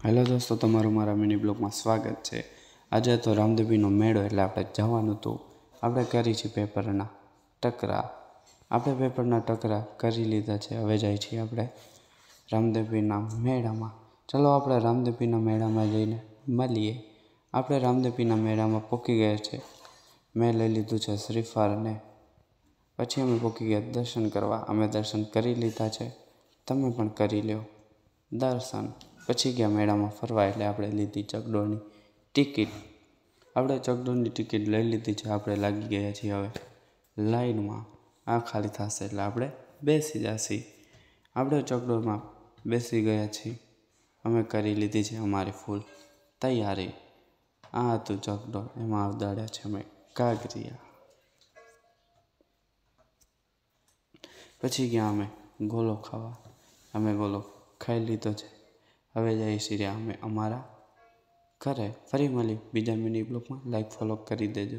Hello દોસ્તો, તમારું મારા મિની બ્લોગમાં સ્વાગત છે। આજે તો રામદેવીનો મેળો એટલે આપણે જવાનું હતું। આપણે કરી છે પેપરના ટકરા। આપણે પેપરના ટકરા કરી લીધા છે। હવે જાય છીએ આપણે રામદેવીના મેળામાં। ચલો આપણે રામદેવીના મેળામાં જઈને મળીએ। આપણે રામદેવીના મેળામાં પહોંચી ગયા છે। મેં લઈ લીધું છે શ્રીફળ ને પછી અમે પહોંચી ગયા દર્શન કરવા। અમે દર્શન કરી લીધા છે, તમે પણ કરી લો દર્શન। પછી ગયા મેળામાં ફરવા એટલે આપણે લીધી ચકડોળની ટિકિટ। આપણે ચકડોળની ટિકિટ લઈ લીધી છે। આપણે લાગી ગયા છીએ હવે લાઈનમાં। આ ખાલી થશે એટલે આપણે બેસી જઈશું। આપણે ચકડોળમાં બેસી ગયા છીએ। અમે કરી લીધી છે અમારી ફૂલ તૈયારી। આ હતું ચકડોળ, એમાં આવડાડ્યા છે અમે કાગરિયા। પછી ગયા અમે ગોલો ખાવા। અમે ગોલો ખાઈ લીધો છે। હવે જઈએ છીએ અમે અમારા ઘરે। ફરી મળી બીજા મિની બ્લોગમાં। લાઈક ફોલો કરી દેજો।